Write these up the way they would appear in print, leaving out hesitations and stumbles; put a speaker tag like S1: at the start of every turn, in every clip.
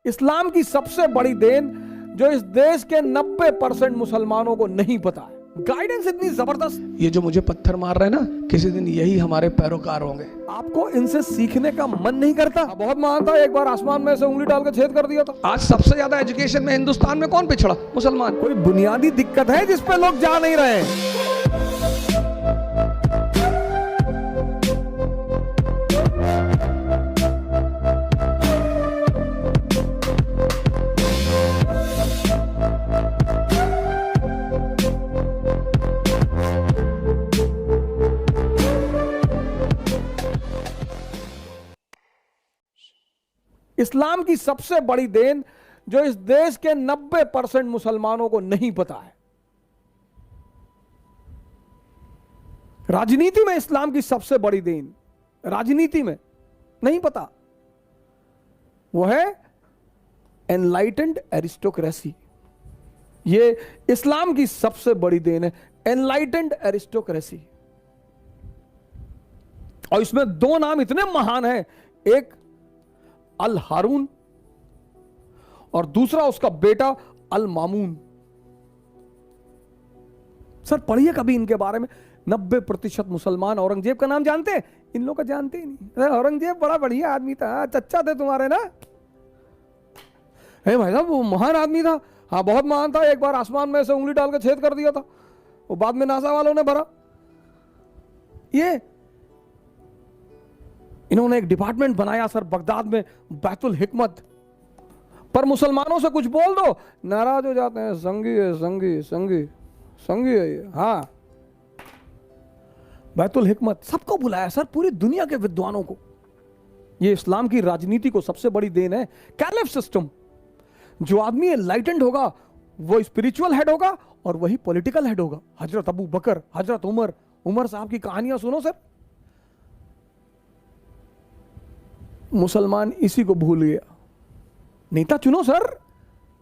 S1: इस्लाम की सबसे बड़ी देन जो इस देश के 90% मुसलमानों को नहीं पता है। गाइडेंस इतनी जबरदस्त।
S2: ये जो मुझे पत्थर मार रहे हैं ना, किसी दिन यही हमारे पैरोकार होंगे।
S1: आपको इनसे सीखने का मन नहीं करता? बहुत महान था, एक बार आसमान में से उंगली डाल के छेद कर दिया था।
S2: आज सबसे ज्यादा एजुकेशन में हिंदुस्तान में कौन पिछड़ा? मुसलमान।
S1: कोई बुनियादी दिक्कत है जिस पे लोग जा नहीं रहे? इस्लाम की सबसे बड़ी देन जो इस देश के 90% मुसलमानों को नहीं पता है। राजनीति में इस्लाम की सबसे बड़ी देन राजनीति में नहीं पता, वो है एनलाइटेंड एरिस्टोक्रेसी। ये इस्लाम की सबसे बड़ी देन है, एनलाइटेंड एरिस्टोक्रेसी। और इसमें दो नाम इतने महान हैं, एक अल हारून और दूसरा उसका बेटा अल मामून। सर पढ़िए कभी इनके बारे में। 90% मुसलमान औरंगजेब का नाम जानते हैं? इन लोग का जानते ही नहीं। औरंगजेब बड़ा बढ़िया आदमी था, चच्चा थे तुम्हारे ना। है भाई साहब, वो महान आदमी था। हाँ बहुत महान था, एक बार आसमान में से उंगली डाल के छेद कर दिया था, वो बाद में नासा वालों ने भरा। ये इन्होंने एक डिपार्टमेंट बनाया सर बगदाद में, बैतुल हिकमत। पर मुसलमानों से कुछ बोल दो, नाराज हो जाते हैं। संगी है, संगी संगी संगी है ये। हाँ, बैतुल हिकमत सबको बुलाया सर, पूरी दुनिया के विद्वानों को। ये इस्लाम की राजनीति को सबसे बड़ी देन है। Caliph system. जो आदमी एनलाइटेंड होगा वो स्पिरिचुअल हेड होगा और वही पॉलिटिकल हेड होगा। हजरत अबू बकर, हजरत उमर साहब की कहानियां सुनो सर। मुसलमान इसी को भूल गया। नेता चुनो सर,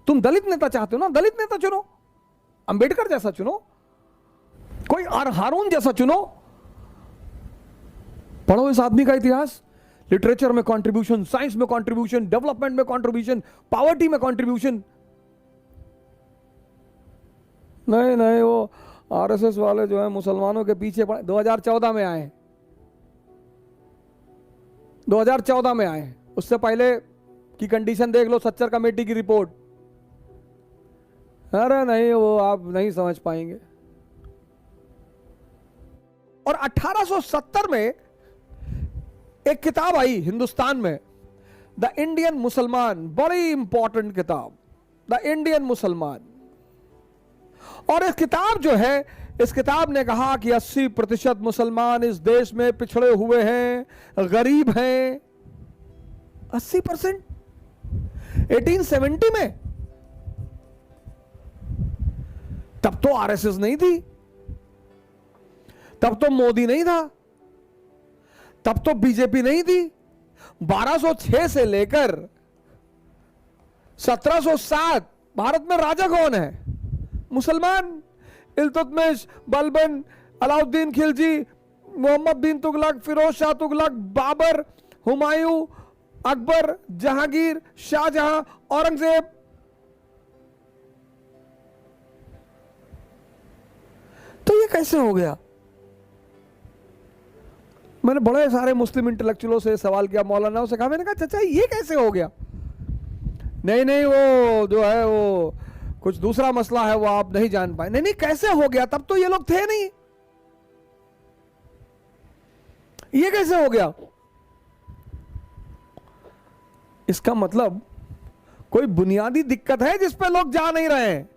S1: तुम दलित नेता चाहते हो ना, दलित नेता चुनो, अंबेडकर जैसा चुनो, कोई हारून जैसा चुनो। पढ़ो इस आदमी का इतिहास। लिटरेचर में कंट्रीब्यूशन, साइंस में कंट्रीब्यूशन, डेवलपमेंट में कंट्रीब्यूशन, पॉवर्टी में कंट्रीब्यूशन। नहीं वो आरएसएस वाले जो है मुसलमानों के पीछे 2014 में आए, 2014 में आए। उससे पहले की कंडीशन देख लो, सच्चर कमेटी की रिपोर्ट। अरे नहीं, वो आप नहीं समझ पाएंगे। और 1870 में एक किताब आई हिंदुस्तान में, द इंडियन मुसलमान। बड़ी इंपॉर्टेंट किताब, द इंडियन मुसलमान। और इस किताब जो है, इस किताब ने कहा कि 80% मुसलमान इस देश में पिछड़े हुए हैं, गरीब हैं। 80%? 1870 में तब तो आरएसएस नहीं थी, तब तो मोदी नहीं था, तब तो बीजेपी नहीं थी। 1206 से लेकर 1707 भारत में राजा कौन है? मुसलमान। इल्तुतमिश, बलबन, अलाउद्दीन खिलजी, मोहम्मद बिन तुगलक, फिरोज शाह तुगलक, बाबर, हुमायूं, अकबर, जहांगीर, शाहजहां, औरंगजेब। तो ये कैसे हो गया? मैंने बड़े सारे मुस्लिम इंटेलेक्चुअलों से सवाल किया, मौलानाओं से कहा, मैंने कहा चाचा ये कैसे हो गया? नहीं वो जो है वो कुछ दूसरा मसला है, वो आप नहीं जान पाए। नहीं कैसे हो गया? तब तो ये लोग थे नहीं, ये कैसे हो गया? इसका मतलब कोई बुनियादी दिक्कत है जिस पे लोग जा नहीं रहे हैं।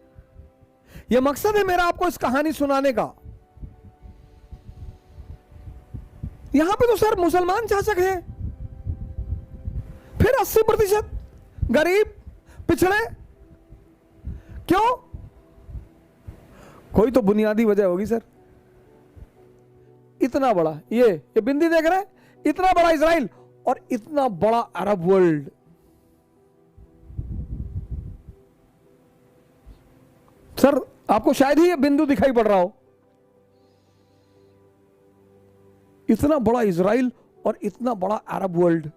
S1: यह मकसद है मेरा आपको इस कहानी सुनाने का। यहां पे तो सर मुसलमान शासक हैं, फिर 80% गरीब पिछड़े। क्यों? कोई तो बुनियादी वजह होगी सर। इतना बड़ा ये बिंदी देख रहे हैं, इतना बड़ा इजराइल और इतना बड़ा अरब वर्ल्ड। सर आपको शायद ही ये बिंदु दिखाई पड़ रहा हो। इतना बड़ा इजराइल और इतना बड़ा अरब वर्ल्ड।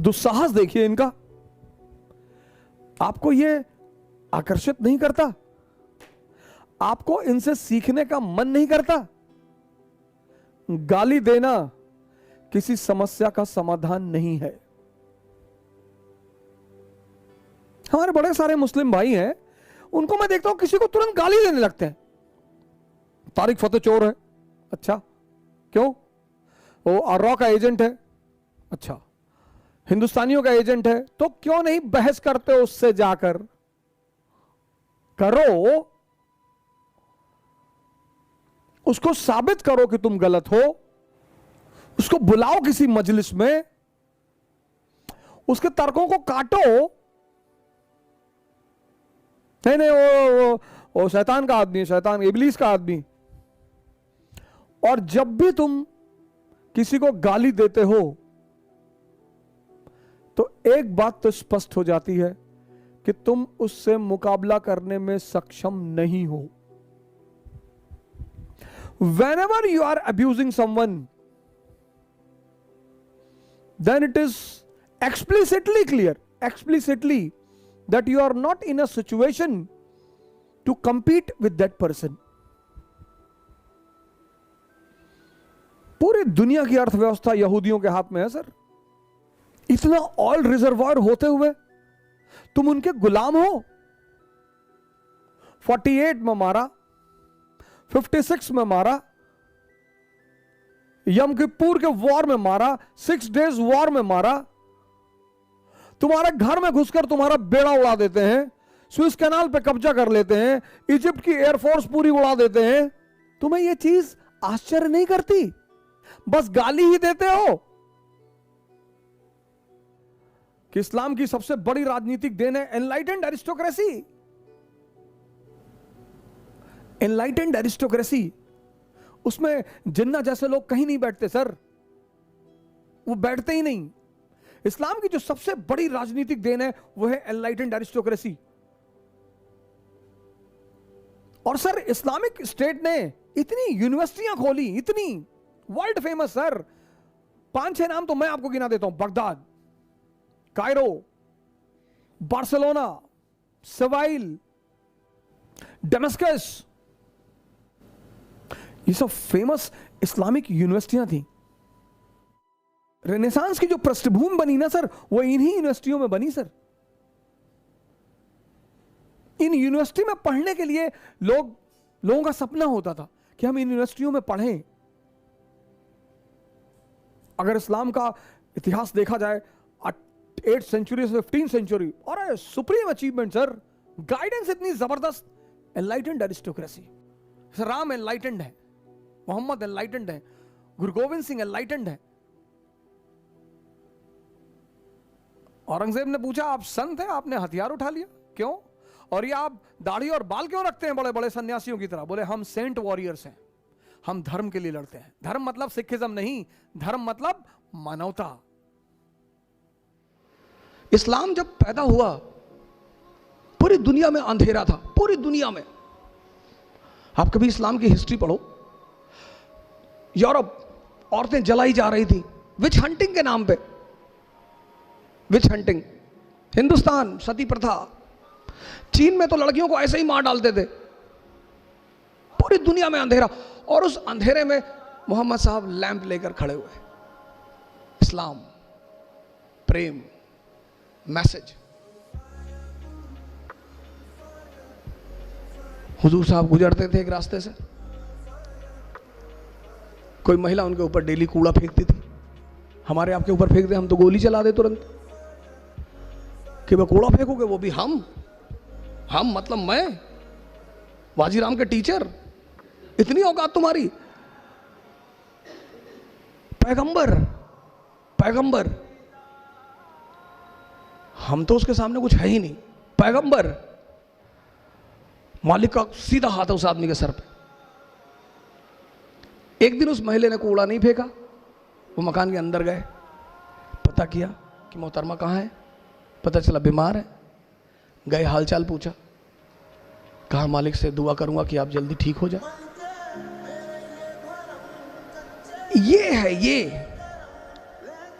S1: दुस्साहस देखिए इनका। आपको यह आकर्षित नहीं करता? आपको इनसे सीखने का मन नहीं करता? गाली देना किसी समस्या का समाधान नहीं है। हमारे बड़े सारे मुस्लिम भाई हैं, उनको मैं देखता हूं किसी को तुरंत गाली देने लगते हैं। तारिक फतेह चोर है, अच्छा क्यों? वो आर्रा का एजेंट है, अच्छा हिंदुस्तानियों का एजेंट है, तो क्यों नहीं बहस करते हो उससे जाकर? करो, उसको साबित करो कि तुम गलत हो, उसको बुलाओ किसी मजलिस में, उसके तर्कों को काटो। नहीं नहीं वो शैतान का आदमी है, शैतान इबलीस का आदमी। और जब भी तुम किसी को गाली देते हो तो एक बात तो स्पष्ट हो जाती है कि तुम उससे मुकाबला करने में सक्षम नहीं हो। Whenever you are abusing someone, then it is explicitly clear, that you are not in a situation to compete with that person. पूरी दुनिया की अर्थव्यवस्था यहूदियों के हाथ में है सर। इतना ऑयल रिजर्वायर होते हुए तुम उनके गुलाम हो। 48 में मारा, 56 में मारा, यम किप्पुर के वॉर में मारा, 6 डेज वॉर में मारा, तुम्हारे घर में घुसकर तुम्हारा बेड़ा उड़ा देते हैं, स्विस कैनाल पे कब्जा कर लेते हैं, इजिप्ट की एयरफोर्स पूरी उड़ा देते हैं। तुम्हें यह चीज आश्चर्य नहीं करती? बस गाली ही देते हो। कि इस्लाम की सबसे बड़ी राजनीतिक देन है एनलाइटेंड एरिस्टोक्रेसी। एनलाइटेंड एरिस्टोक्रेसी, उसमें जिन्ना जैसे लोग कहीं नहीं बैठते सर, वो बैठते ही नहीं। इस्लाम की जो सबसे बड़ी राजनीतिक देन है वो है एनलाइटेंड एरिस्टोक्रेसी। और सर इस्लामिक स्टेट ने इतनी यूनिवर्सिटियां खोली, इतनी वर्ल्ड फेमस सर, 5-6 नाम तो मैं आपको गिना देता हूं। Baghdad, Cairo, Barcelona, Seville, Damascus, ये सब फेमस इस्लामिक यूनिवर्सिटियां थी। रेनेसांस की जो पृष्ठभूमि बनी ना सर, वो इन्हीं यूनिवर्सिटियों में बनी सर। इन यूनिवर्सिटी में पढ़ने के लिए लोगों का सपना होता था कि हम इन यूनिवर्सिटियों में पढ़ें। अगर इस्लाम का इतिहास देखा जाए 8th सेंचुरी से 15th सेंचुरी, और सुप्रीम अचीवमेंट सर, गाइडेंस इतनी जबरदस्त, एनलाइटेंड एरिस्टोक्रेसी। राम एनलाइटेंड है, मोहम्मद एनलाइटेंड है, गुरु गोविंद सिंह एनलाइटेंड है। औरंगजेब ने पूछा आप संत हैं, आपने हथियार उठा लिया, क्यों? और ये आप दाढ़ी और बाल क्यों रखते हैं बड़े बड़े सन्यासियों की तरह? बोले हम सेंट वॉरियर्स हैं, हम धर्म के लिए लड़ते हैं। धर्म मतलब सिखिज्म नहीं, धर्म मतलब मानवता।
S2: इस्लाम जब पैदा हुआ पूरी दुनिया में अंधेरा था, पूरी दुनिया में। आप कभी इस्लाम की हिस्ट्री पढ़ो, यूरोप औरतें जलाई जा रही थी विच हंटिंग के नाम पे, विच हंटिंग। हिंदुस्तान सती प्रथा, चीन में तो लड़कियों को ऐसे ही मार डालते थे। पूरी दुनिया में अंधेरा, और उस अंधेरे में मोहम्मद साहब लैंप लेकर खड़े हुए। इस्लाम, प्रेम, मैसेज। हुजूर साहब गुजरते थे एक रास्ते से, कोई महिला उनके ऊपर डेली कूड़ा फेंकती थी। हमारे आपके ऊपर फेंक दे, हम तो गोली चला दे तुरंत कि वह कूड़ा फेंकोगे, वो भी हम मतलब मैं, वाजीराम के टीचर, इतनी औकात तुम्हारी? पैगंबर, हम तो उसके सामने कुछ है ही नहीं। पैगंबर, मालिक का सीधा हाथ है उस आदमी के सर पे। एक दिन उस महिला ने कूड़ा नहीं फेंका, वो मकान के अंदर गए, पता किया कि मोहतरमा कहाँ है, पता चला बीमार है। गए, हालचाल पूछा, कहा मालिक से दुआ करूंगा कि आप जल्दी ठीक हो जाए। ये है,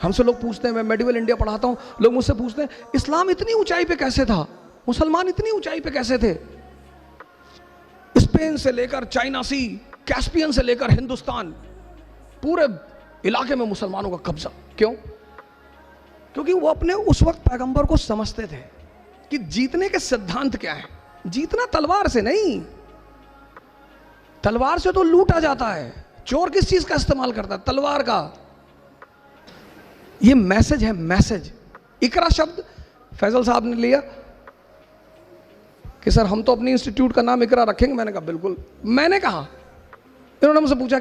S2: हमसे लोग पूछते हैं, मैं मेडिवल इंडिया पढ़ाता हूं, लोग मुझसे पूछते हैं इस्लाम इतनी ऊंचाई पे कैसे था, मुसलमान इतनी ऊंचाई पे कैसे थे? स्पेन से लेकर चाइना सी, कैस्पियन से लेकर हिंदुस्तान, पूरे इलाके में मुसलमानों का कब्जा। क्यों? क्योंकि वो अपने उस वक्त पैगंबर को समझते थे कि जीतने के सिद्धांत क्या है। जीतना तलवार से नहीं, तलवार से तो लूटा जाता है। चोर किस चीज का इस्तेमाल करता है? तलवार का। ये मैसेज है, मैसेज। इकरा शब्द फैजल साहब ने लिया कि सर हम तो अपनी इंस्टीट्यूट का नाम इकरा रखेंगे। मैंने कहा बिल्कुल। मैंने कहा, इन्होंने मुझसे पूछा